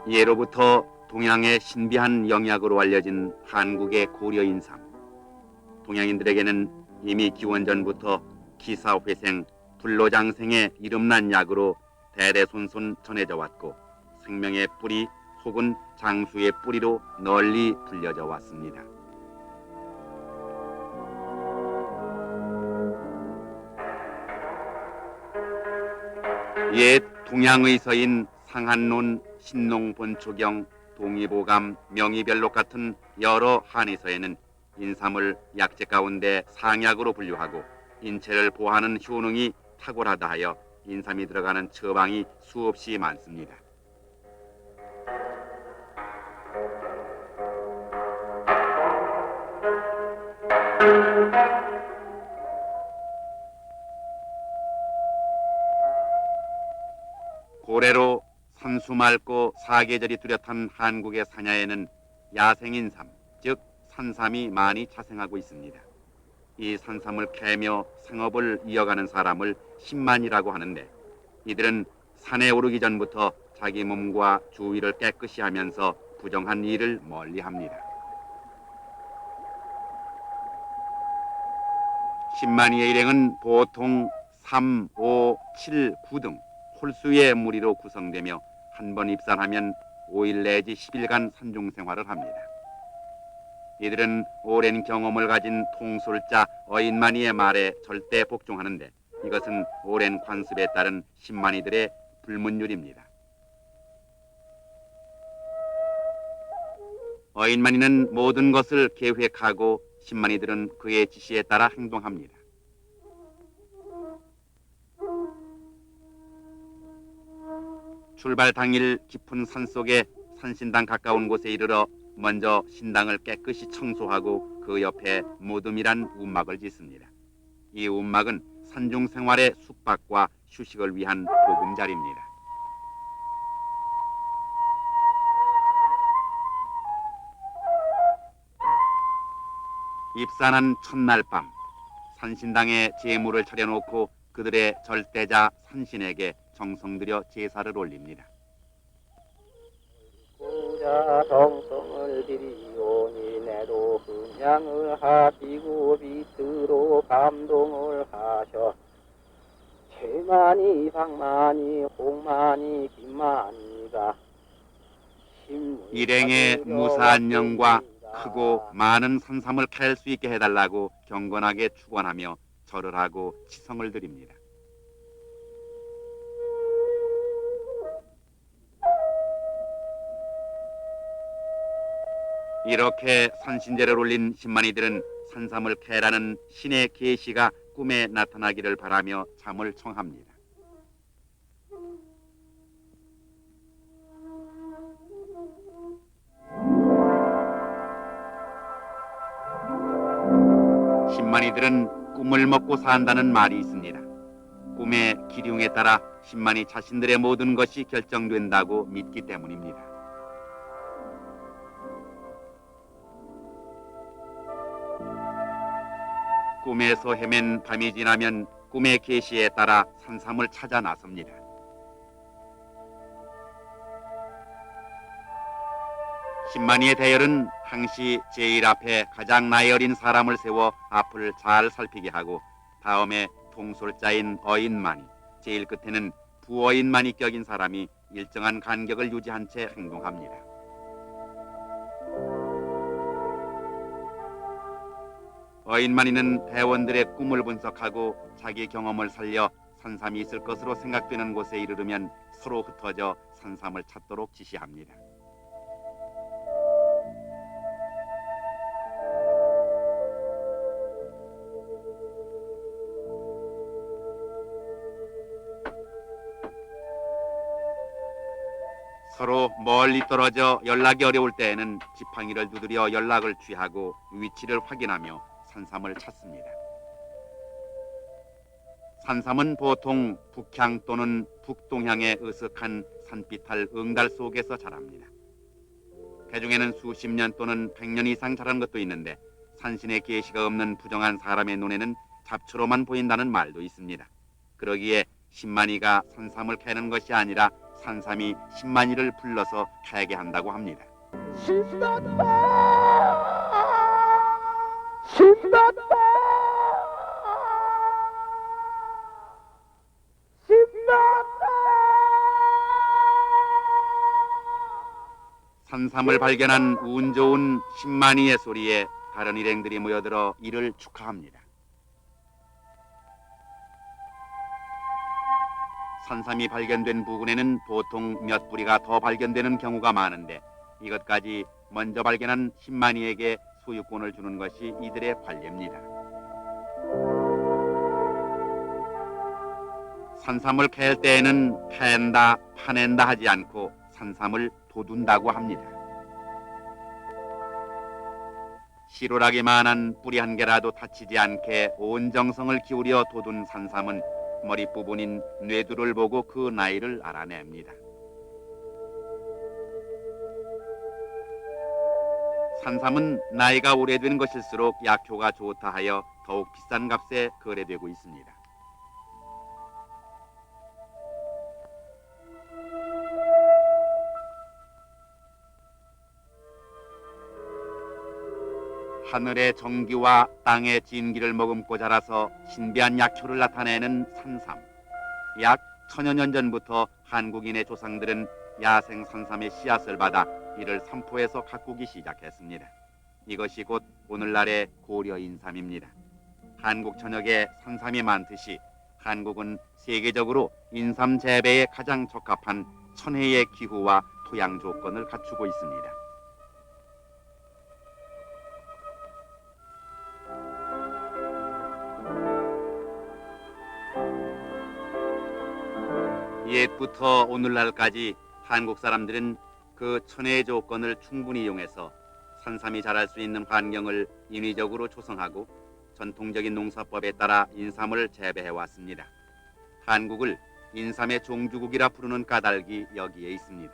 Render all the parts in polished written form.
예로부터 동양의 신비한 영약으로 알려진 한국의 고려인삼. 동양인들에게는 이미 기원전부터 기사회생, 불로장생의 이름난 약으로 대대손손 전해져 왔고 생명의 뿌리 혹은 장수의 뿌리로 널리 불려져 왔습니다. 옛 동양의서인 상한론, 신농본초경, 동의보감, 명의별록 같은 여러 한의서에는 인삼을 약재 가운데 상약으로 분류하고 인체를 보호하는 효능이 탁월하다 하여 인삼이 들어가는 처방이 수없이 많습니다. 고래로 산수 맑고 사계절이 뚜렷한 한국의 산야에는 야생인삼, 즉 산삼이 많이 자생하고 있습니다. 이 산삼을 캐며 생업을 이어가는 사람을 신만이라고 하는데 이들은 산에 오르기 전부터 자기 몸과 주위를 깨끗이 하면서 부정한 일을 멀리합니다. 신만이의 일행은 보통 3, 5, 7, 9 등 홀수의 무리로 구성되며 한 번 입산하면 5일 내지 10일간 산중생활을 합니다. 이들은 오랜 경험을 가진 통솔자 어인만이의 말에 절대 복종하는데 이것은 오랜 관습에 따른 신만이들의 불문율입니다. 어인만이는 모든 것을 계획하고 신만이들은 그의 지시에 따라 행동합니다. 출발 당일 깊은 산속에 산신당 가까운 곳에 이르러 먼저 신당을 깨끗이 청소하고 그 옆에 모둠이란 움막을 짓습니다. 이 움막은 산중 생활의 숙박과 휴식을 위한 보금자리입니다. 입산한 첫날 밤 산신당에 제물을 차려놓고 그들의 절대자 산신에게 정성 들여 제사를 올립니다. 고자 정성을 들이오니 내도 분향을 하시고 빛으로 감동을 하셔 최만이 박만이 홍만이 김만이가 일행의 무사한 영과 크고 많은 산삼을 캘 수 있게 해달라고 경건하게 축원하며 절을 하고 치성을 드립니다. 이렇게 산신제를 올린 신만이들은 산삼을 캐라는 신의 계시가 꿈에 나타나기를 바라며 잠을 청합니다. 신만이들은 꿈을 먹고 산다는 말이 있습니다. 꿈의 기륭에 따라 신만이 자신들의 모든 것이 결정된다고 믿기 때문입니다. 꿈에서 헤맨 밤이 지나면 꿈의 계시에 따라 산삼을 찾아 나섭니다. 신만이의 대열은 항시 제일 앞에 가장 나이 어린 사람을 세워 앞을 잘 살피게 하고 다음에 통솔자인 어인만이, 제일 끝에는 부어인만이 격인 사람이 일정한 간격을 유지한 채 행동합니다. 어인만이는 대원들의 꿈을 분석하고 자기 경험을 살려 산삼이 있을 것으로 생각되는 곳에 이르르면 서로 흩어져 산삼을 찾도록 지시합니다. 서로 멀리 떨어져 연락이 어려울 때에는 지팡이를 두드려 연락을 취하고 위치를 확인하며 산삼을 찾습니다. 산삼은 보통 북향 또는 북동향의 으슥한 산비탈 응달 속에서 자랍니다. 개중에는 수십 년 또는 100년 이상 자란 것도 있는데 산신의 계시가 없는 부정한 사람의 눈에는 잡초로만 보인다는 말도 있습니다. 그러기에 신만이가 산삼을 캐는 것이 아니라 산삼이 10만이를 불러서 패게 한다고 합니다. 신난다 신난다 신난다. 산삼을 발견한 운 좋은 10만이의 소리에 다른 일행들이 모여들어 이를 축하합니다. 산삼이 발견된 부근에는 보통 몇 뿌리가 더 발견되는 경우가 많은데 이것까지 먼저 발견한 10만이에게 소유권을 주는 것이 이들의 관례입니다. 산삼을 캘 때에는 팬다, 파낸다 하지 않고 산삼을 돋운다고 합니다. 시루라기만한 뿌리 한 개라도 다치지 않게 온 정성을 기울여 돋운 산삼은 머릿부분인 뇌두를 보고 그 나이를 알아냅니다. 산삼은 나이가 오래된 것일수록 약효가 좋다 하여 더욱 비싼 값에 거래되고 있습니다. 하늘의 정기와 땅의 진기를 머금고 자라서 신비한 약효를 나타내는 산삼. 약 1000여 년 전부터 한국인의 조상들은 야생 산삼의 씨앗을 받아 이를 삼포에서 가꾸기 시작했습니다. 이것이 곧 오늘날의 고려 인삼입니다. 한국 전역에 산삼이 많듯이 한국은 세계적으로 인삼 재배에 가장 적합한 천혜의 기후와 토양 조건을 갖추고 있습니다. 옛부터 오늘날까지 한국 사람들은 그 천혜의 조건을 충분히 이용해서 산삼이 자랄 수 있는 환경을 인위적으로 조성하고 전통적인 농사법에 따라 인삼을 재배해 왔습니다. 한국을 인삼의 종주국이라 부르는 까닭이 여기에 있습니다.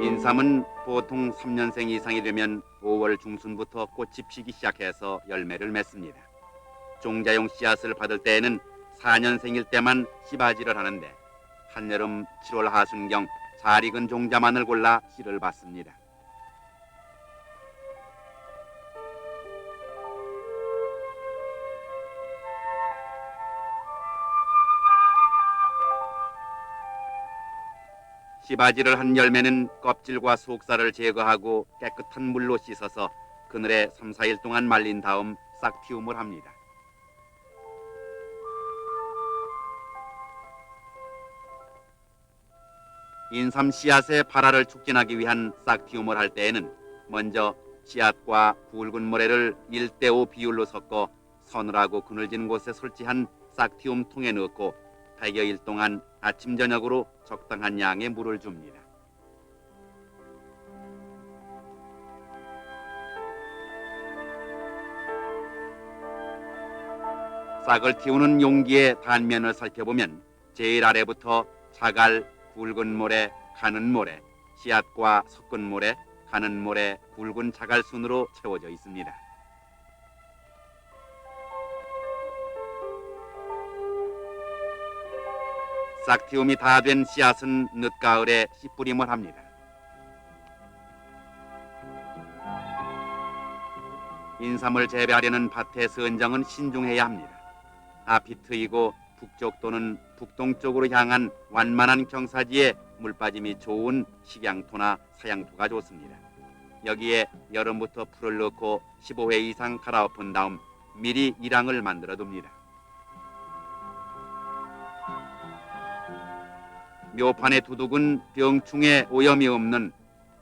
인삼은 보통 3년생 이상이 되면 5월 중순부터 꽃이 피기 시작해서 열매를 맺습니다. 종자용 씨앗을 받을 때에는 4년생일 때만 씨바지를 하는데 한여름 7월 하순경 잘 익은 종자만을 골라 씨를 받습니다. 씨바지를 한 열매는 껍질과 속살을 제거하고 깨끗한 물로 씻어서 그늘에 3, 4일 동안 말린 다음 싹틔움을 합니다. 인삼 씨앗의 발화를 촉진하기 위한 싹틔움을 할 때에는 먼저 씨앗과 굵은 모래를 1대5 비율로 섞어 서늘하고 그늘진 곳에 설치한 싹틔움 통에 넣고 100여일 동안 아침 저녁으로 적당한 양의 물을 줍니다. 싹을 틔우는 용기의 단면을 살펴보면 제일 아래부터 자갈, 굵은 모래, 가는 모래, 씨앗과 섞은 모래, 가는 모래, 굵은 자갈 순으로 채워져 있습니다. 싹틔움이 다 된 씨앗은 늦가을에 씨뿌림을 합니다. 인삼을 재배하려는 밭의 선정은 신중해야 합니다. 앞이 트이고 북쪽 또는 북동쪽으로 향한 완만한 경사지에 물빠짐이 좋은 식양토나 사양토가 좋습니다. 여기에 여름부터 풀을 넣고 15회 이상 갈아엎은 다음 미리 일항을 만들어 둡니다. 묘판의 두둑은 병충해 오염이 없는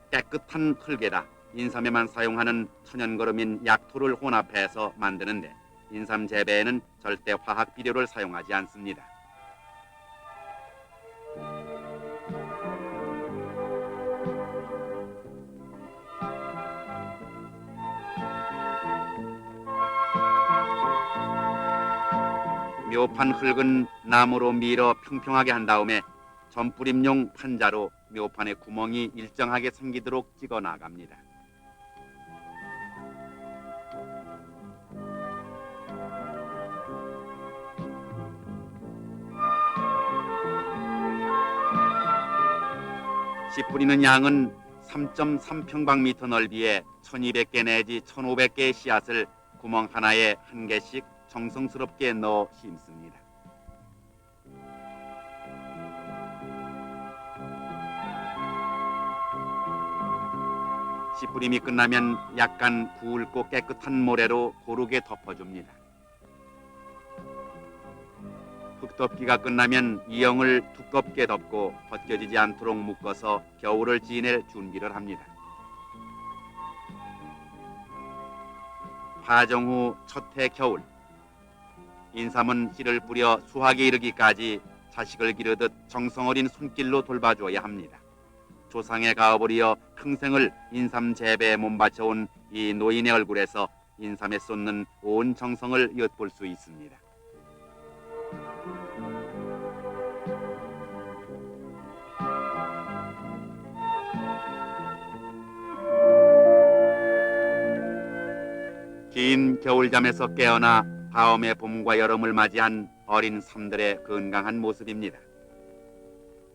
깨끗한 흙에다 인삼에만 사용하는 천연거름인 약토를 혼합해서 만드는데 인삼 재배에는 절대 화학 비료를 사용하지 않습니다. 묘판 흙은 나무로 밀어 평평하게 한 다음에 전뿌림용 판자로 묘판의 구멍이 일정하게 생기도록 찍어 나갑니다. 씨 뿌리는 양은 3.3평방미터 넓이에 1200개 내지 1500개의 씨앗을 구멍 하나에 한 개씩 정성스럽게 넣어 심습니다. 씨 뿌림이 끝나면 약간 굵고 깨끗한 모래로 고르게 덮어줍니다. 흙덮기가 끝나면 이영을 두껍게 덮고 벗겨지지 않도록 묶어서 겨울을 지낼 준비를 합니다. 파종 후 첫 해 겨울, 인삼은 씨를 뿌려 수확에 이르기까지 자식을 기르듯 정성 어린 손길로 돌봐줘야 합니다. 조상의 가업을 이어 평생을 인삼 재배에 몸바쳐온 이 노인의 얼굴에서 인삼에 쏟는 온 정성을 엿볼 수 있습니다. 긴 겨울잠에서 깨어나 다음의 봄과 여름을 맞이한 어린 삼들의 건강한 모습입니다.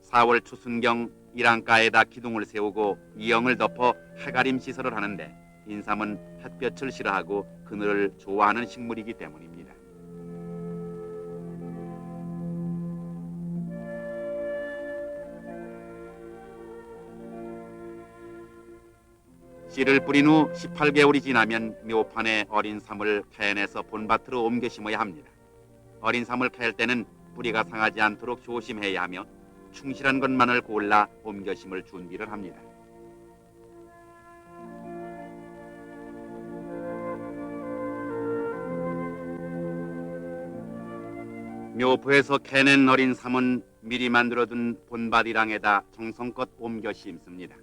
4월 초순경 일안가에다 기둥을 세우고 이영을 덮어 해가림 시설을 하는데 인삼은 햇볕을 싫어하고 그늘을 좋아하는 식물이기 때문입니다. 씨를 뿌린 후 18개월이 지나면 묘판에 어린 삼을 캐내서 본밭으로 옮겨 심어야 합니다. 어린 삼을 캘 때는 뿌리가 상하지 않도록 조심해야 하며 충실한 것만을 골라 옮겨 심을 준비를 합니다. 묘포에서 캐낸 어린 삼은 미리 만들어둔 본밭이랑에다 정성껏 옮겨 심습니다.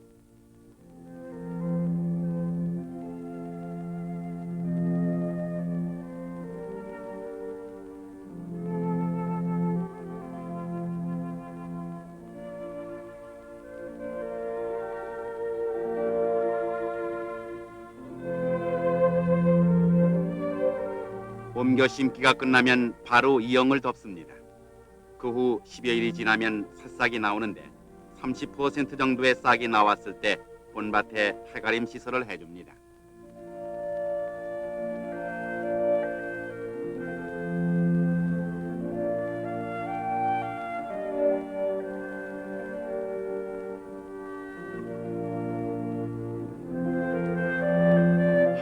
옮겨 심기가 끝나면 바로 이영을 덮습니다. 그 후 10여일이 지나면 새싹이 나오는데 30% 정도의 싹이 나왔을 때 본밭에 해가림 시설을 해줍니다.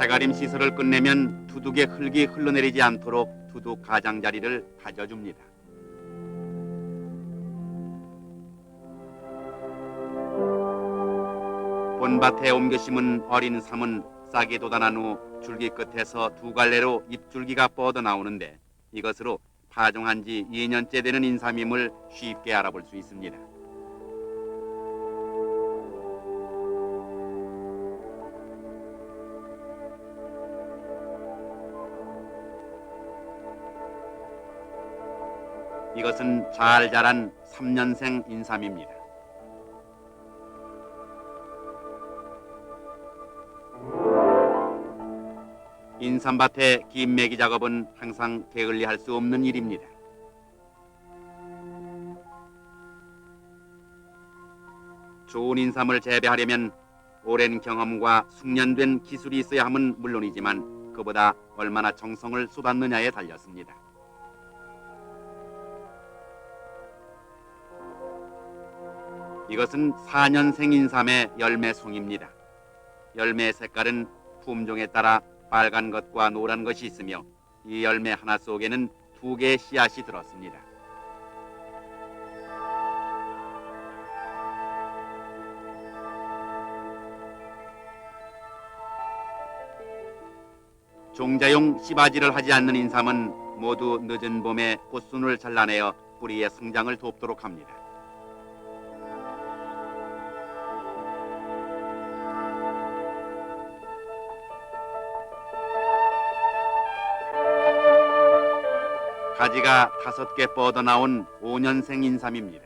해가림 시설을 끝내면 두둑에 흙이 흘러내리지 않도록 두둑 가장자리를 다져줍니다. 본밭에 옮겨 심은 어린 삼은 싹이 돋아난 후 줄기 끝에서 두 갈래로 잎줄기가 뻗어나오는데 이것으로 파종한 지 2년째 되는 인삼임을 쉽게 알아볼 수 있습니다. 이것은 잘 자란 3년생 인삼입니다. 인삼밭의 김매기 작업은 항상 게을리할 수 없는 일입니다. 좋은 인삼을 재배하려면 오랜 경험과 숙련된 기술이 있어야 함은 물론이지만 그보다 얼마나 정성을 쏟았느냐에 달렸습니다. 이것은 4년생 인삼의 열매송입니다. 열매의 색깔은 품종에 따라 빨간 것과 노란 것이 있으며 이 열매 하나 속에는 2개의 씨앗이 들었습니다. 종자용 씨바지를 하지 않는 인삼은 모두 늦은 봄에 꽃순을 잘라내어 뿌리의 성장을 돕도록 합니다. 가지가 5개 뻗어나온 5년생 인삼입니다.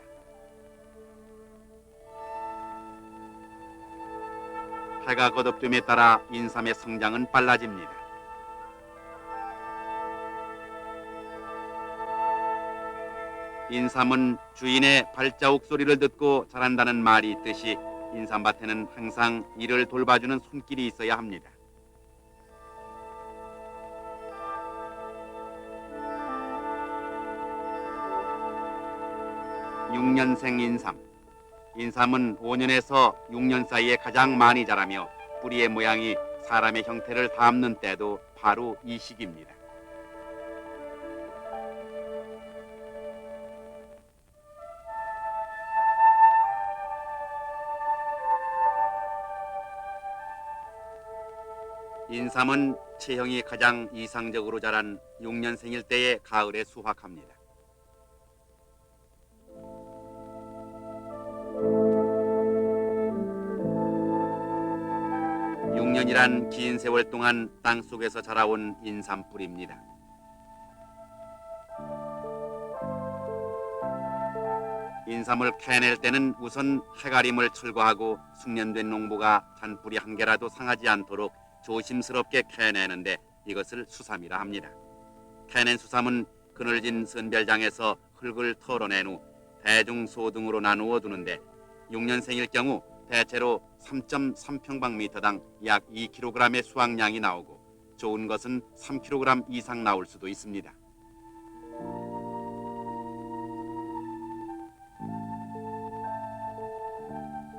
해가 거듭됨에 따라 인삼의 성장은 빨라집니다. 인삼은 주인의 발자국 소리를 듣고 자란다는 말이 있듯이 인삼밭에는 항상 이를 돌봐주는 손길이 있어야 합니다. (6년생) 인삼. 인삼은 5년에서 6년 사이에 가장 많이 자라며 뿌리의 모양이 사람의 형태를 담는 때도 바로 이 시기입니다. 인삼은 체형이 가장 이상적으로 자란 6년생일 때에 가을에 수확합니다. 6년이란 긴 세월 동안 땅속에서 자라온 인삼뿌리입니다. 인삼을 캐낼 때는 우선 해가림을 철거하고 숙련된 농부가 잔뿌리 한 개라도 상하지 않도록 조심스럽게 캐내는데 이것을 수삼이라 합니다. 캐낸 수삼은 그늘진 선별장에서 흙을 털어낸 후 대중소등으로 나누어 두는데 6년생일 경우 대체로 3.3평방미터당 약 2kg의 수확량이 나오고 좋은 것은 3kg 이상 나올 수도 있습니다.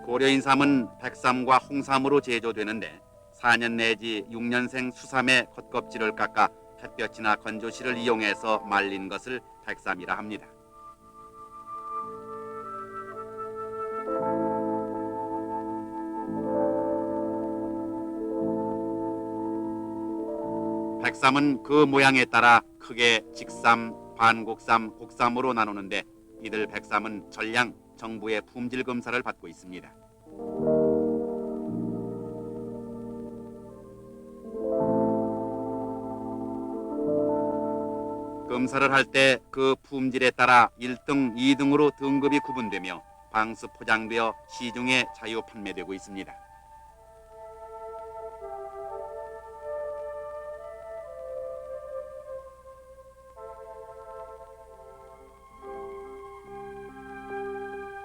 고려인삼은 백삼과 홍삼으로 제조되는데 4년 내지 6년생 수삼의 겉껍질을 깎아 햇볕이나 건조실을 이용해서 말린 것을 백삼이라 합니다. 백삼은 그 모양에 따라 크게 직삼, 반곡삼, 곡삼으로 나누는데 이들 백삼은 전량 정부의 품질 검사를 받고 있습니다. 검사를 할 때 그 품질에 따라 1등, 2등으로 등급이 구분되며 방수 포장되어 시중에 자유 판매되고 있습니다.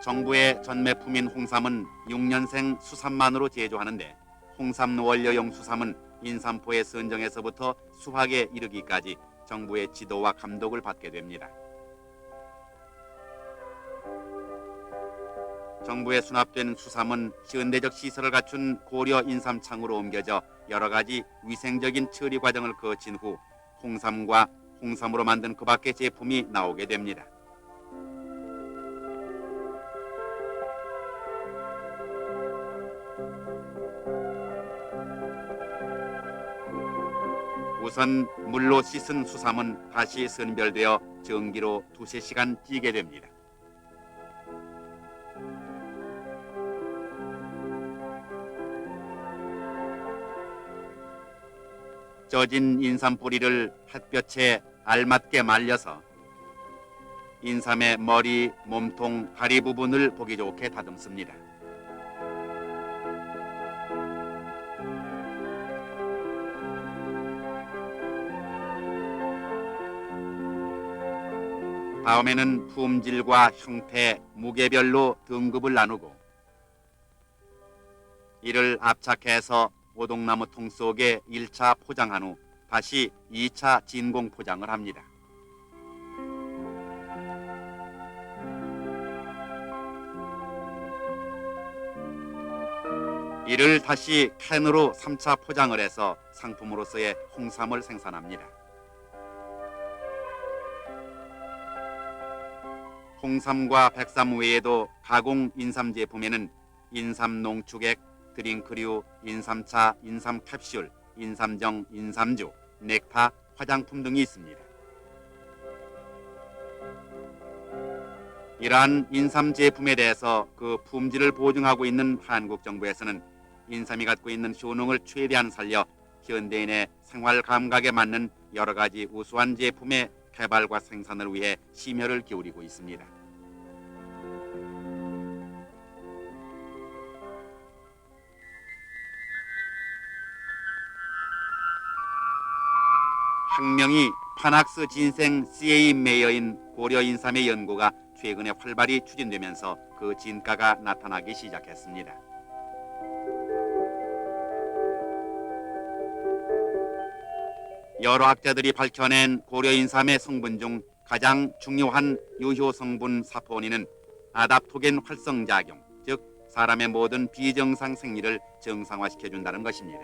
정부의 전매품인 홍삼은 6년생 수삼만으로 제조하는데 홍삼 원료용 수삼은 인삼포의 선정에서부터 수확에 이르기까지 정부의 지도와 감독을 받게 됩니다. 정부에 수납된 수삼은 현대적 시설을 갖춘 고려 인삼창으로 옮겨져 여러 가지 위생적인 처리 과정을 거친 후 홍삼과 홍삼으로 만든 그 밖의 제품이 나오게 됩니다. 우선 물로 씻은 수삼은 다시 선별되어 전기로 2~3시간 찌게 됩니다. 쪄진 인삼 뿌리를 햇볕에 알맞게 말려서 인삼의 머리, 몸통, 다리 부분을 보기 좋게 다듬습니다. 다음에는 품질과 형태, 무게별로 등급을 나누고 이를 압착해서 오동나무 통 속에 1차 포장한 후 다시 2차 진공 포장을 합니다. 이를 다시 캔으로 3차 포장을 해서 상품으로서의 홍삼을 생산합니다. 홍삼과 백삼 외에도 가공 인삼 제품에는 인삼 농축액, 드링크류, 인삼차, 인삼 캡슐, 인삼정, 인삼주, 넥타, 화장품 등이 있습니다. 이러한 인삼 제품에 대해서 그 품질을 보증하고 있는 한국 정부에서는 인삼이 갖고 있는 효능을 최대한 살려 현대인의 생활 감각에 맞는 여러 가지 우수한 제품의 개발과 생산을 위해 심혈을 기울이고 있습니다. 학명이 파낙스 진생 CA 메이어인 고려 인삼의 연구가 최근에 활발히 추진되면서 그 진가가 나타나기 시작했습니다. 여러 학자들이 밝혀낸 고려 인삼의 성분 중 가장 중요한 유효 성분 사포닌은 아답토겐 활성작용, 즉 사람의 모든 비정상 생리를 정상화시켜준다는 것입니다.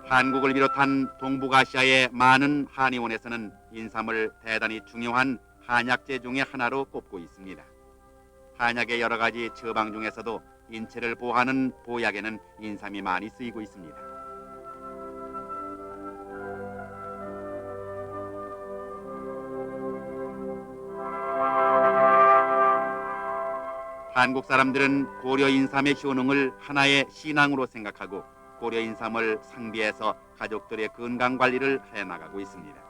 한국을 비롯한 동북아시아의 많은 한의원에서는 인삼을 대단히 중요한 한약재 중의 하나로 꼽고 있습니다. 한약의 여러 가지 처방 중에서도 인체를 보호하는 보약에는 인삼이 많이 쓰이고 있습니다. 한국 사람들은 고려 인삼의 효능을 하나의 신앙으로 생각하고 고려 인삼을 상비해서 가족들의 건강 관리를 해나가고 있습니다.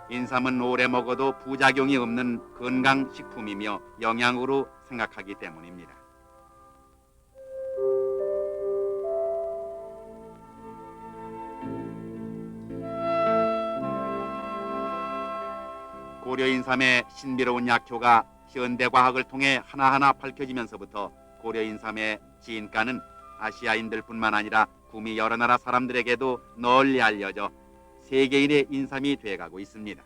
인삼은 오래 먹어도 부작용이 없는 건강식품이며 영양으로 생각하기 때문입니다. 고려 인삼의 신비로운 약효가 현대과학을 통해 하나하나 밝혀지면서부터 고려 인삼의 진가는 아시아인들뿐만 아니라 구미 여러 나라 사람들에게도 널리 알려져 세계인의 인삼이 돼가고 있습니다.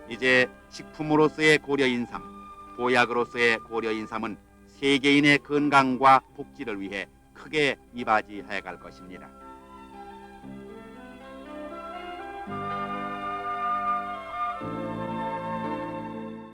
이제 식품으로서의 고려 인삼, 보약으로서의 고려 인삼은 세계인의 건강과 복지를 위해 크게 이바지해 갈 것입니다.